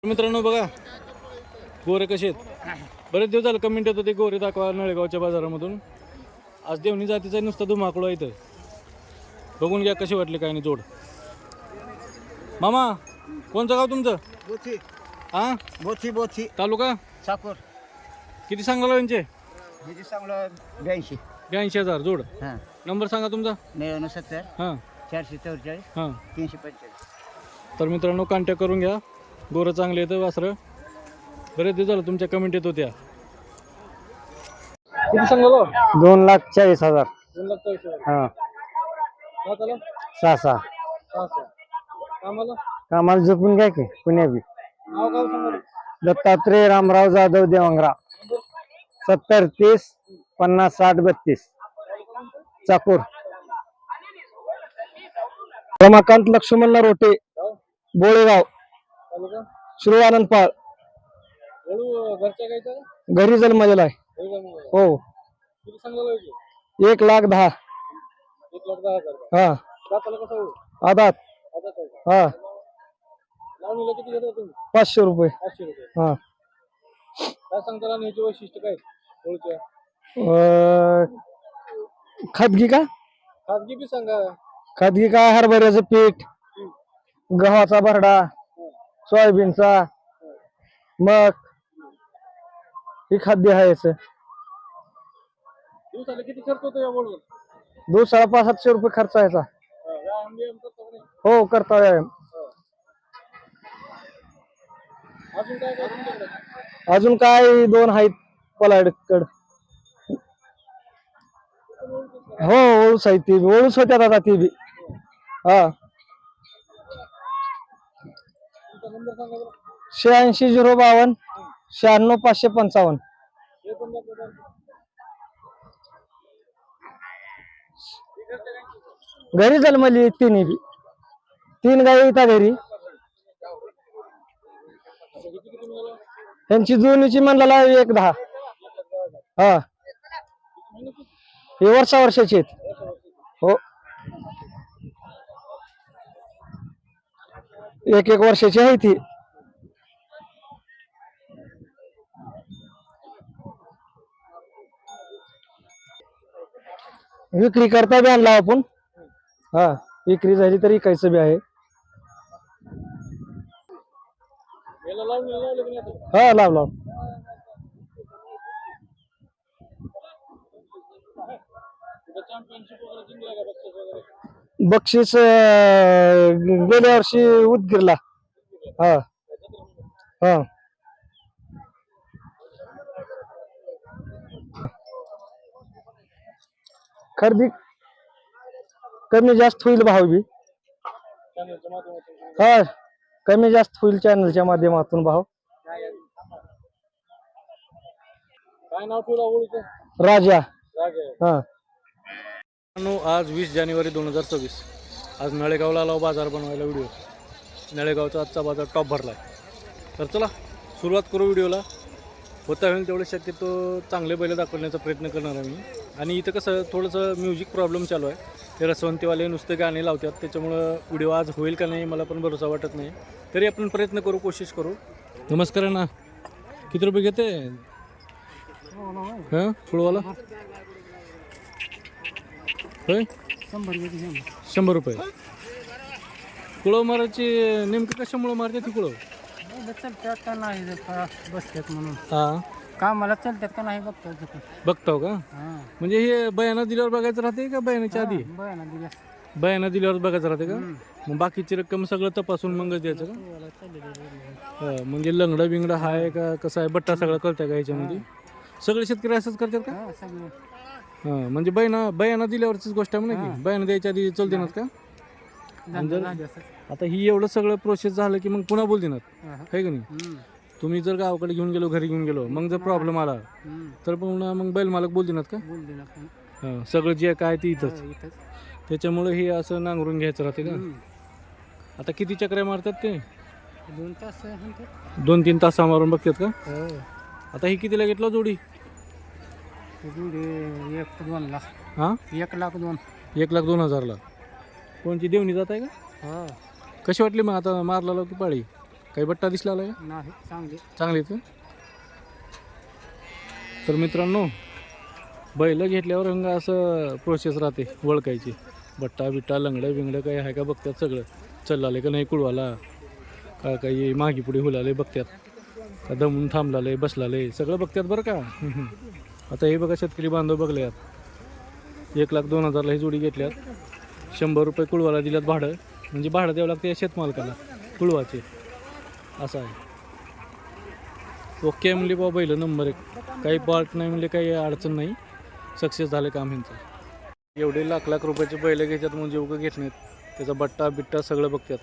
मित्रांनो बघा गोरे कसे आहेत. बरेच दिवस झाले कमेंट येत होते गोरे दाखवा नळेगावच्या बाजारामधून. आज देवणी जातीचा नुसता धुमाकूळ आहे. इथं बघून घ्या कशी वाटली काय नाही जोड. मामा कोणचं गाव तुमचं? बोथी. हां बोथी बोथी तालुका साकोर. किती सांगाल यांचे? हे चांगलं 82. 82,000 जोड. हां नंबर सांगा तुमचा. 99 हां 444 हां 345. तर मित्रांनो कॉन्टॅक्ट करून घ्या. गोरं चांगले येतं वासरं. बरेच दिवस झालं तुमच्या कमेंट येत होत्या. किती सांगालो? 2,40,000. 2,40,000. हां का त्याला? 6. कामाला कामाला झोपून घ्या की पुण्या बी. नाव गाव सांगा. दत्तात्रय रामराव जाधव देवंगरा. 70 30 50 60 32. चाकूर. रमाकांत लक्ष्मण रोटे बोळेगाव तालुका श्रीआनंदपाळ. वळू घरच्या गायचा घरी जन्मलेला आहे. हो. किती सांगालो? 1,10,000. 1,10,000. हा दाताला कसं होईल? आदात. आता काय हा लावणीला किती घेता तुम्ही? 500 रुपये. 500 रुपये. हा काय सांगता लावणीचे वैशिष्ट्य काय ओळख्या? खादगी का? खाजगी बी सांगा. खादगी काय? हरभऱ्याचं पीठ, गव्हाचा भरडा, सोयाबीनचा, मग ही खाद्य आहे याचं. दिवसाला किती खर्च होतो या बोलवर? दिवसाला 500-700 रुपये खर्च यायचा. व्यायाम बियाम करतो का नाही? हो करता व्यायाम. अजून काय काय तुमच्याकडे? अजून काय 2 आहेत पलाडकड. हो ओळूस आहे ती बी. ओळूस होत्या दादा ती बी. हा तुमचा नंबर सांगा बरं. 86 052 96 555. हे पण द्या प्रधान. घरी जन्मली तिन्ही बी. 3 गाई येतात घरी. किती किती मिळालं? त्यांची दोन्हीची म्हणला 1,10. हा हे वर्षाची आहेत. हो 1-1 वर्षाची आहे ती. विक्री करता बी आणला आपण. हा विक्री झाली तरी इकायचं बी आहे. याला लावणी लावलं की नाही आता? हा लाव लाव. कुठं चॅम्पियनशिप वगैरे जिंकला का बक्षीस वगैरे? बक्षीस गेल्या वर्षी उदगीरला. हा हा खरेदी कमी जास्त होईल भाव बी. चॅनलच्या माध्यमातून हा कमी जास्त होईल चॅनलच्या माध्यमातून भाव. काय नाव ठेवलं ओळखीचं? राजा. राजा. हा आज 20 जानेवारी 2024. आज नळेगावला आलो बाजार बनवायला व्हिडिओ. नळेगावचा आजचा बाजार टॉप भरला आहे. तर चला सुरुवात करू व्हिडिओला. होता होईल तेवढे शक्यतो चांगले बैल दाखवण्याचा प्रयत्न करणार आहे मी. आणि इथं कसं थोडंसं म्युझिक प्रॉब्लेम चालू आहे. ते रसवंतीवाले नुसते गाणे लावतात त्याच्यामुळं व्हिडिओ आज होईल का नाही मला पण भरोसा वाटत नाही. तरी आपण प्रयत्न करू, कोशिश करू. नमस्कार ना. किती रुपये घेते हां फुलवाला? होय 100 रुपये. कुळव मारायची नेमकं कशामुळं मारते ती कुळव? चालतात का नाही बसतात म्हणून. हां कामाला चालतात का नाही बघतात. बघताव का? म्हणजे हे बयाना दिल्यावर बघायचं राहते का बयानाच्या आधी? बयाना दिल्यावर बघायचं राहते का? मग बाकीची रक्कम सगळं तपासून मगच द्यायचं का? हां म्हणजे लंगडा बिंगडा हाय का कसं आहे बट्टा सगळं कळतंय का ह्याच्यामध्ये? सगळे शेतकरी असंच करतात का? हां म्हणजे बयाना दिल्यावरचीच गोष्ट आहे म्हणा की बयाना द्यायच्या आधी चल देणार का? आता ही एवढं सगळं प्रोसेस झालं की मग पुन्हा बोल देणार आहे का नाही? तुम्ही जर गावाकडे घेऊन गेलो घरी घेऊन गेलो मग जर प्रॉब्लेम आला तर पुन्हा मग बैल मालक बोल देणार का? हां सगळं जे काय ते इथंच. त्याच्यामुळे हे असं नांगरून घ्यायचं राहते का? आता किती चक्र्या मारतात ते? 2 तास 2-3 तास मारून बघतात का? आता ही कितीला घेतला जोडी? 1-2 लाख. हां 1,02,000. 1,02,000ला. कोणची देवणी जात आहे का? कशी वाटली मग आता मारला की पाळी? काही बट्टा दिसला आला का? नाही चांगली चांगली आहेत का? तर मित्रांनो बैल घेतल्यावर रंग असं प्रोसेस राहते ओळखायची. बट्टा बिट्टा लंगडं बिंगडं काही आहे का बघतात सगळं. चल्लाले का नाही कुळवाला का काही मागी पुढे हुलाले बघतात का दमून थांबलाले बसलाले सगळं बघतात बरं का. आता हे बघा शेतकरी बांधव बघल्यात 1,02,000ला ही जोडी घेतल्यात. 100 रुपये कुळवाला दिल्यात भाडं. म्हणजे भाडं द्यावं लागतं या शेतमालकाला कुळवाचे असं आहे. ओके म्हणले बाबा बैल नंबर 1. काही पार्ट नाही म्हणजे काही अडचण नाही. सक्सेस झालं काम ह्यांचं. एवढे लाख रुपयाचे बैल घेतात म्हणजे उगं घेत नाहीत. त्याचा बट्टा बिट्टा सगळं बघतात.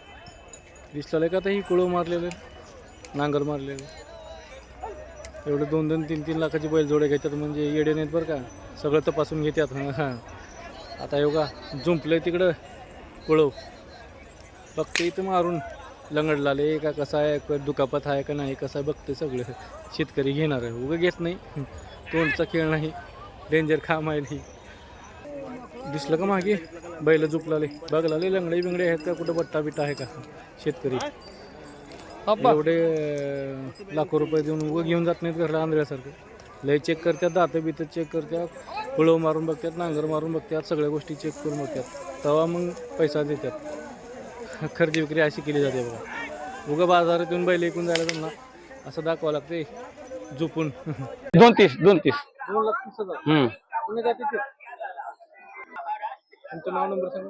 दिसलं का आता ही कुळव मारलेले नांगर मारलेले एवढे 2-2, 3-3 लाखाची बैलजोड्या घेतात म्हणजे येडे नाहीत बरं का. सगळं तपासून घेतात. हां आता एवढा जुंपलं तिकडं कुळव बघते इथं मारून लंगडलाले का कसा आहे दुखापत आहे का नाही कसं आहे बघते सगळं. शेतकरी घेणार आहे उगं घेत नाही. तोंडचा खेळ नाही डेंजर काम आहे नाही. दिसलं का मागे बैल झुपलाले बघलाले लंगडे बिंगडे आहेत का कुठं बट्टा बिट्टा आहे का. शेतकरी एवढे लाखो रुपये देऊन उगं घेऊन जात नाहीत घरला आंधळ्यासारखं. लय चेक करतात दातं बितं चेक करतात कुळव मारून बघतात नांगर मारून बघतात सगळ्या गोष्टी चेक करून बघतात तेव्हा मग पैसा देतात. खरेदी विक्री अशी केली जाते बघा. उगं बाजारात येऊन बैल ऐकून जायला त्यांना असं दाखवावं लागते झोपून. 32 2,30,000 पुणे जाते ते. तुमचं नाव नंबर सांगा.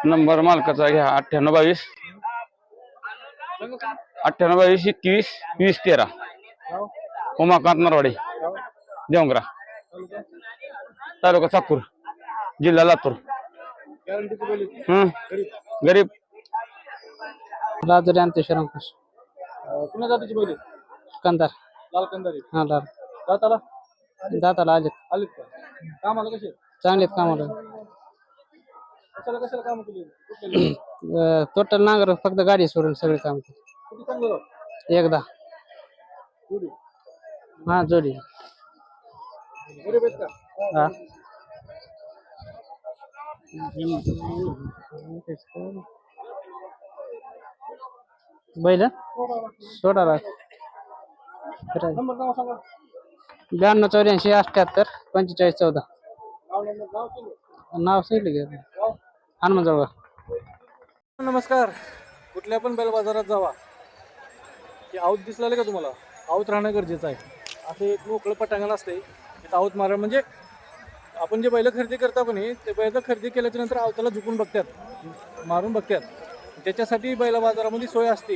नंबर मालकाचा घ्या 9822 9822 21 20 13. नाव उमाकांत नरवाडे नाव देवंगरा तालुका तालुका साकूर जिल्हा लातूर. गॅरंटीची बैल गरीब गरीब राजुरी अंतेश्वर पुणे जातीची बैल कंदार लाल कंदारी हा लाल दाताला दाताला आले आलीत का कामाला कसे चांगलेत कामाला. कशाला काम केली टोटल नांगर फक्त गाडी सोडून सगळे काम केले. किती चांगलं एकदा पुढे हा जोडी गरीब आहेत का. हा बैल सोडा नंबर नाव सांगा. 92 84 78 45 14. नाव नंबर नाव सांगा. नाव सांगितलं की गाव हनुमान. नमस्कार. कुठल्या पण बैल बाजारात जावा की आऊत दिसला का तुम्हाला आऊत राहणं गरजेचं आहे. असं एक मोकळं पटांगण असते तिथं आऊत मारा म्हणजे आपण जे बैल खरेदी करता पण ते बैल खरेदी केल्याच्या नंतर आवताला झुकून बघतात मारून बघतात. त्याच्यासाठी बैल बाजारामध्ये सोय असते.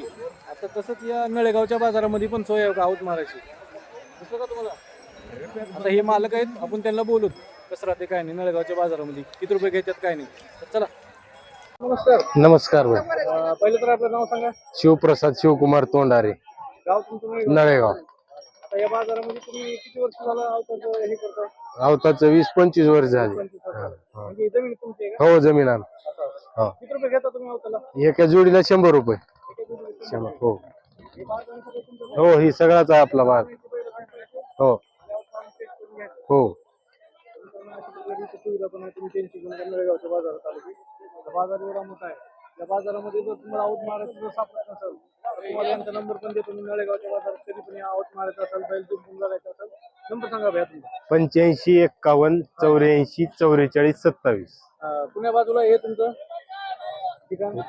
आता तसंच या नळेगावच्या बाजारामध्ये पण सोय आहे आऊत मारायची. दिसलं का तुम्हाला. आता हे मालक आहेत आपण त्यांना बोलूत कसं राहते काय नाही नळेगावच्या बाजारामध्ये किती रुपये घेतात काय नाही. तर चला. नमस्कार. नमस्कार भाई. पहिलं तर आपलं नाव सांगा. शिवप्रसाद शिवकुमार तोंडारे गाव तुमचं नळेगाव. आता या बाजारामध्ये तुम्ही किती वर्ष झालं आवताचं हे करता. आवताचं 20-25 वर्ष झाले. म्हणजे जमीन तुमची आहे का. हो जमीन आम हो. किती रुपये घेता तुम्ही आवताला. एका जोडीला 100 रुपये. 100 हो हो ही सगळाच आहे आपला भाग. हो हो सुविधा पण आहे. तुम्ही त्यांची नळेगावच्या बाजारात आले की बाजार एवढा मोठा आहे. या बाजारामध्ये जर तुम्हाला आऊत मारायचं जर सापडत नसेल तर तुम्हाला यांचा नंबर पण देतो. तुम्ही नळेगावच्या बाजारात कधी पण आऊत मारायचं असेल बैल झुकून बघायचं असेल नंबर सांगा भैया तुमचा. 85 51 84 44 27. पुण्या बाजूला हे तुमचं ठिकाण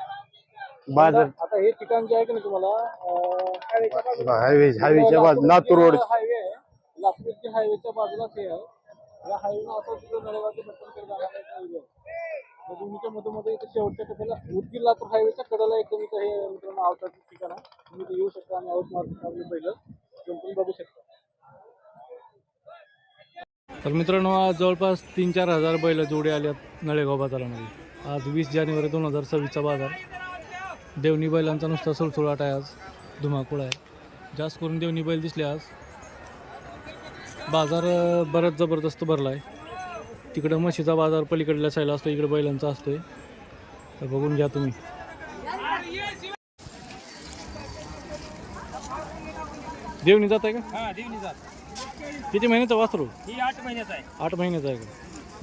बाजार आता हे ठिकाण जे आहे की नाही तुम्हाला हायवेच्या बाजू लातूर रोड हायवे आहे. लातूरच्या हायवेच्या बाजूलाच हे आहे. या हायवेनं असं तिकडे नळेगावच्या पट्टणकडे जाणारा हायवे आहे. दोन्हीच्या मध्ये इथे शेवटच्या टप्प्याला उदगीर लातूर हायवेच्या कडेला एकदम इथं हे मित्रांनो आवताचं ठिकाण आहे. तुम्ही इथे येऊ शकता आणि आऊत मारून पहिलं तुम्ही बघू शकता. तर मित्रांनो आज जवळपास 3-4 हजार बैल जोडे आल्यात नळेगाव बाजारामध्ये. आज 20 जानेवारी 2026चा बाजार. देवणी बैलांचा नुसता सुळसुळाट आहे. आज धुमाकूळ आहे. जास्त करून देवणी बैल दिसले आज. बाजार बराच जबरदस्त भरला आहे. तिकडं म्हशीचा बाजार पलीकडल्या साईडला असतो इकडे बैलांचा असतोय. तर बघून घ्या तुम्ही. देवणी जात आहे का. हा देवणी जात. किती महिन्याचा वासरू. ही 8 महिन्याचा आहे. 8 महिन्याचा आहे का.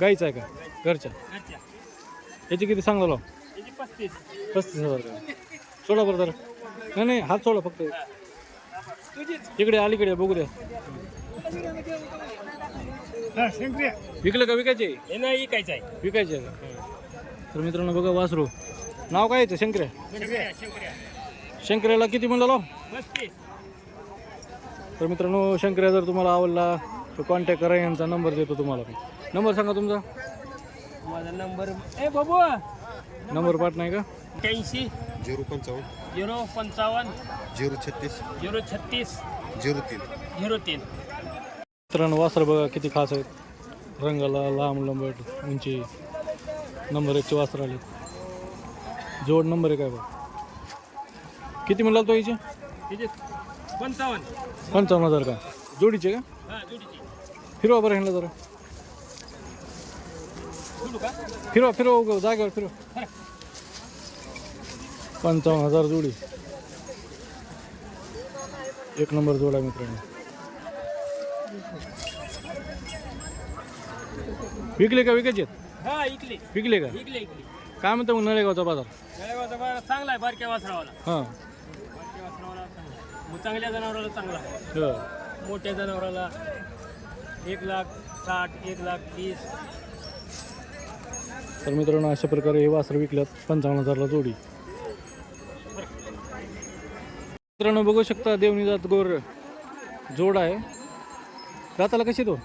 गाईचा आहे का घरच्या. याची किती सांगला. 35. 35,000 का. सोडा बरं जरा नाही नाही हात सोडा फक्त इकडे अलीकडे बघू द्या विकलं का विकायचे नाही कायच आहे विकायचे आहे का तर मित्रांनो बघा वासरू नाव काय याचं शंकर्या शंकर्याला किती म्हणलं लाव तर मित्रांनो शंकर्या जर तुम्हाला आवडला तर कॉन्टॅक्ट करा यांचा नंबर देतो तुम्हाला नंबर सांगा तुमचा माझा नंबर ए बाबू नंबर पाठ नाही का 81 055 055 036 036 03 03 मित्रांनो वासर बघा किती खास आहेत रंगाला लांब लंबट उंची नंबर 1चे वासर आले जोड नंबर 1 आहे बघा किती म्हणला तो हिचे 55,000 का जोडीचे का फिरवा बरं ह्यांना जरा फिरवा जागेवर फिरवा 55,000 जोडी एक नंबर जोडा मित्रांनो विकले का विकायचे हा इकले विकले का इकले काय म्हणतो मग नळेगावचा बाजार चांगला आहे बारक्या वासरावाला हां बारक्या वासरावाला चांगला मग चांगल्या जनावराला चांगला आहे हो मोठ्या जनावराला 1,60,000 1,30,000 तर मित्रांनो अशा प्रकारे हे वासर विकल्यात 55,000ला जोडी मित्रांनो बघू शकता देवणी जात गोर जोड आहे दाताला कशी तो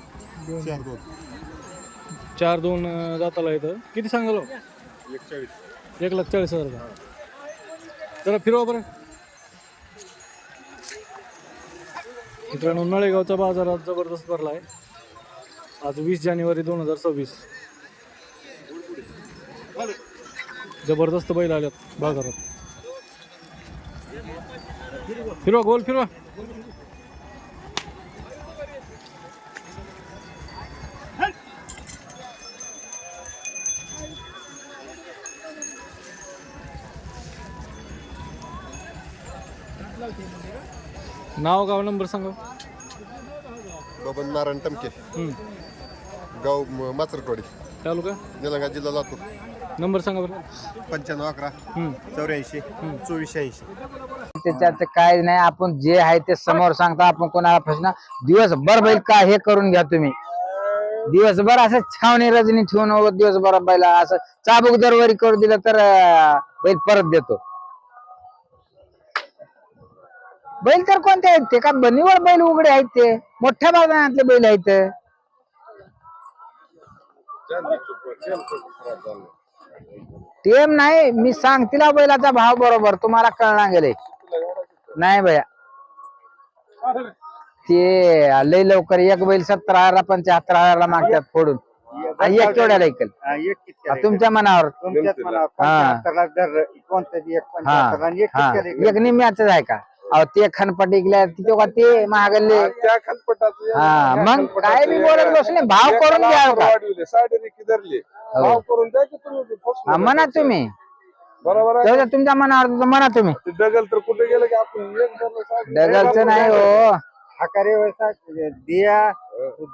4-2 दाताला येतं किती सांगालो 1,40,000 का जरा फिरवा बरं मित्रांनो नळेगावचा बाजारात जबरदस्त भरला आहे आज 20 जानेवारी 2026 जबरदस्त बैल आल्यात बाजारात फिरवा गोल फिरवा नाव गाव नंबर सांगा बबन नारायण टमके हम्म. गाव माचरकवाडी तालुका निलंगा जिल्हा लातूर नंबर सांगा बरं 95 हम्म. 11 84 24 त्याच्यात काय नाही आपण जे आहे ते समोर सांगता आपण कोणाला प्रश्न दिवसभर बैल का हे करून घ्या तुम्ही दिवसभर असं छावणी रजनी ठेवून दिवसभर बैला असं चाबूक दरवरी करू दिलं तर बैल परत देतो बैल तर कोणते आहेत ते का बनीवर बैल उघडे आहेत ते मोठ्या बाजारातले बैल आहेत टेम नाही मी सांगतीला बैलाचा भाव बरोबर तुम्हाला कळणार गेले नाही भैया ते लय लवकर एक बैल 70,000 75,000 मागतात फोडून आणि एक केवढ्याला ऐकल तुमच्या मनावर एक निम्याच आहे का अहो ते खनपट ऐकल्या तिथे का ते महागल्ले हा मग काय बी बोलत बसले भाव करून द्या का म्हणा तुम्ही बरोबर तुमच्या मनावर म्हणा तुम्ही डगल तर कुठे गेलं की आपण डगलचं नाही हो हकारे वैसा दिया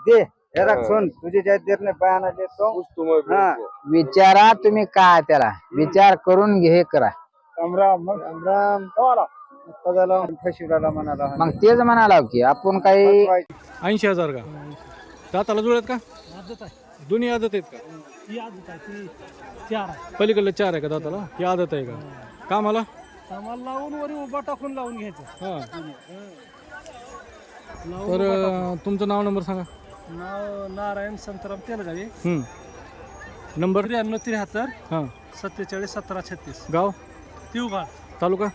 दे जरा सुन तुझे ज्या देर ने बयाना देतो विचारा तुम्ही काय त्याला विचार करून घे करा राम राम फशिवला म्हणाला मग तेच म्हणाला की आपण काही 80,000 का दाताला जुळत का दोन्ही आदत आहेत का पलीकडलं 4 आहे का दाताला ही आदत आहे का कामाला लावून वर उभा टाकून लावून घ्यायचं हां तर तुमचं नाव नंबर सांगा नाव नारायण संतराम तेलगावी नंबर 9373 हां 47 17 36 गाव तिवगाळ तालुका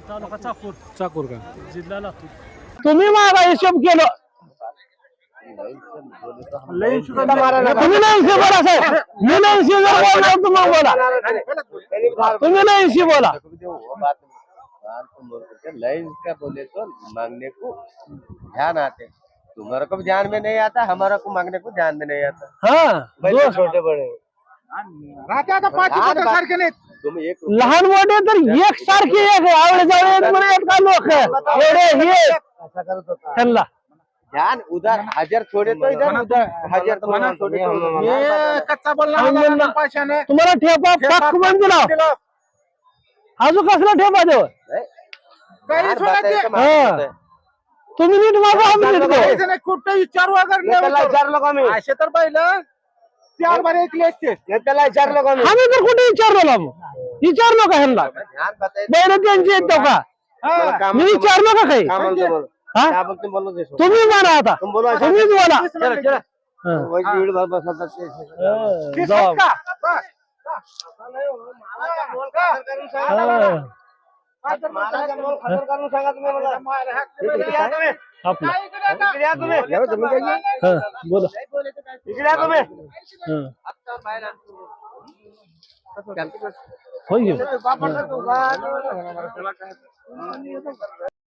तालुका चाकूर चाकूर का जिल्हा लातूर तुम्ही माझा हिशोब केलं तुम्ही नाही बोला साहेब मी नाही तुम्ही बोला तुम्ही नाही बोला लाइन का बोले तो मांगने को ध्यान आते तुम्हारा को ध्यान में नहीं आता हमारा को मांगने को ध्यान में नहीं आता हा छोटे बड़े तुम एक लहान मोठे तर एक सारखे एक आवडे जावळे का लोक एवढे हे त्यांना ध्यान उधर हजार छोड़े तो इधर उधर हजार तुम्हारा छोड़े तो कच्चा बोलला तुम्हाला ठेपा पाक दिला अजून कसला ठेपा देव यार बताए तो हाँ। तुम्ही नीट मागा आम्ही नीट मागू. कुठं विचारू अगर त्याला विचारलं का मी असे तर पहिलं 4 बारे ऐकले असते त्याला विचारलं का मी आम्ही तर कुठे विचारलो ना मग विचारलो का ह्यांना यार बताए बैल त्यांची येतो का मी विचारलो का काही काय बोलतो बोल हा? काय बोलतो बोललो देसो तुम्ही म्हणा आता तुम बोलो ऐसा तुम्हीच बोला चला चला हा. वही भीड़ भर बसला तर जाऊ. आपलं हा, बोला होय घेऊ.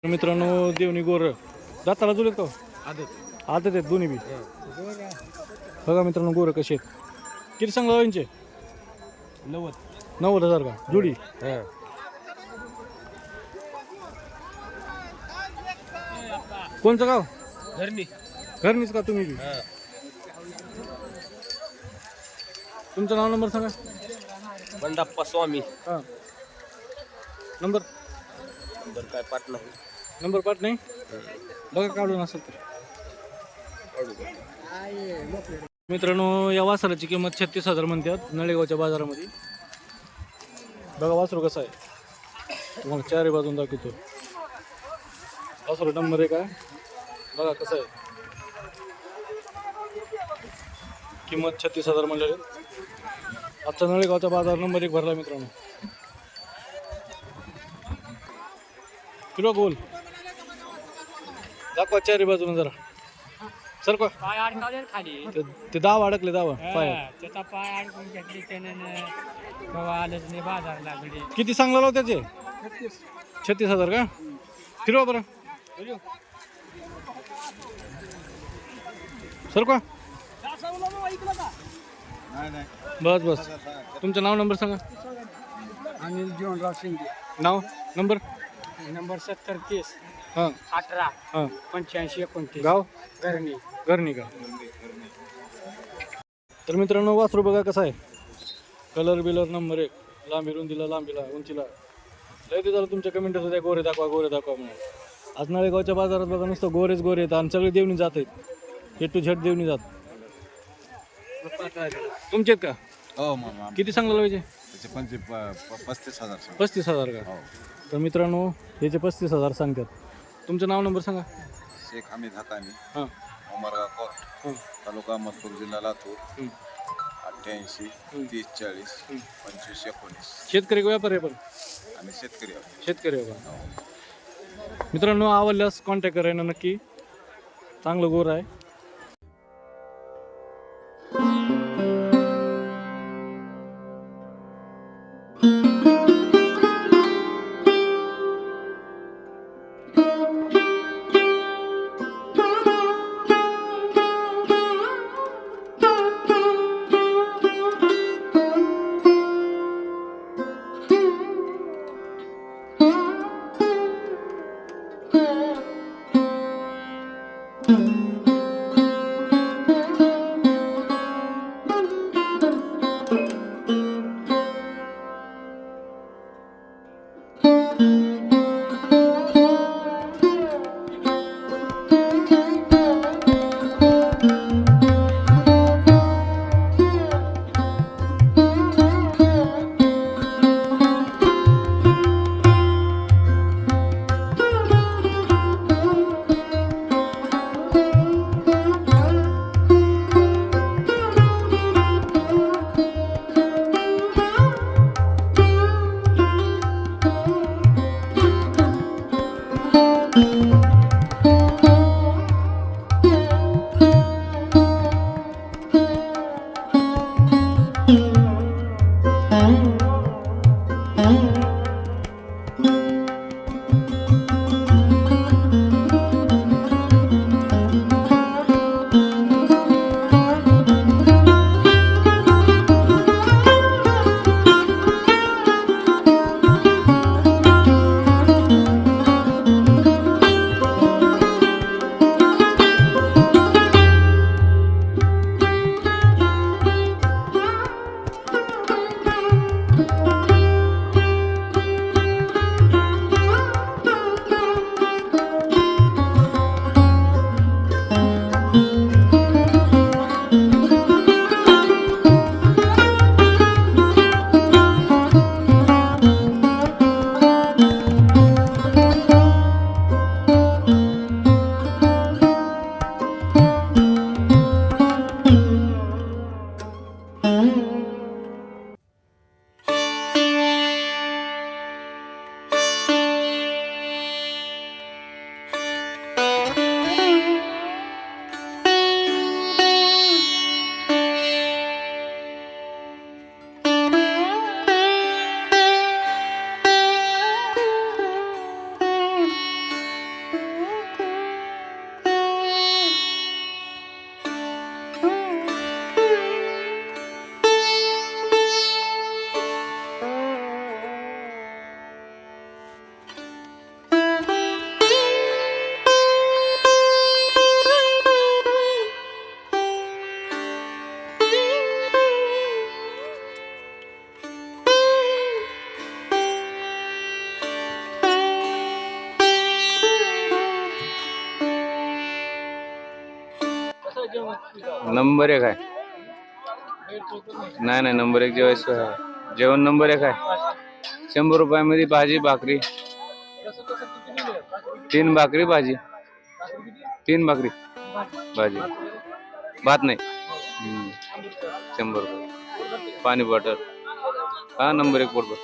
मित्रांनो देवणी गोर दाताला जुळत का आदत आहेत दोन्ही बी बघा मित्रांनो गोर कसे आहेत किती सांगला यांचे 90,000 का जुडी कोणचं गाव घरणीच का तुम्ही बी तुमचं नाव नंबर सांगा बंडाप्पा स्वामी हा नंबर काय पाठ नाही नंबर पाठ नाही बघा काढून असेल तर मित्रांनो या वासराची किंमत 36,000 म्हणतात नळेगावच्या बाजारामध्ये बघा वासरू कसं आहे तुम्हाला चारही बाजून दाखवतो वासरू नंबर 1 आहे बघा कसं आहे किंमत 36,000 म्हणलेले आजचा नळेगावचा बाजार नंबर 1 भरला मित्रांनो किलो गोल दाखवा चारी बाजून जरा सर का पाय अडकवले खाली ते दाव अडकले दावा पाय त्याचा पाय अडकून घेतली त्याने कवा आलंच नाही बाजार लागले किती सांगला लाव त्याचे 36,000 का फिरवा बरं सर का बस बस तुमचं नाव नंबर सांगा अनिल जीवनराव शिंदे नाव नंबर नंबर 7030 हां 18 हां 85 29 गाव घरणी घरणी का तर मित्रांनो वासरू बघा कसा आहे कलर बिलर नंबर 1 लांबी रुंदीला लांबीला उंचीला लय ते झालं तुमच्या कमेंट होत्या गोरे दाखवा म्हणून आज नळेगावच्या बाजारात बघा नुसतं गोरेच गोरे आहेत आणि सगळे देवणी जात आहेत A to Z देवणी जात तुमचे का हो मामा किती सांगला लावायचे त्याचे 35,000 35,000 का तर मित्रांनो याचे 35,000 सांगतात तुमचं नाव नंबर सांगा शेख हमीद हकामी हां उमरगा कोट हां तालुका अहमदपूर जिल्हा लातूर 88 30 40 25 19 शेतकरी का व्यापारी आहे पण आणि शेतकरी आहोत. शेतकरी आहे का मित्रांनो आवडल्यास कॉन्टॅक्ट करायला नक्की चांगलं गोर आहे नंबर 1 आहे. नाही नंबर 1 जेवायचं आहे. जेवण नंबर 1 आहे. 100 रुपयामध्ये भाजी भाकरी. 3 भाकरी भाजी. 3 भाकरी भाजी भात नाही. 100 रुपये. पाणी बॉटल. हा नंबर 1 बरोबर.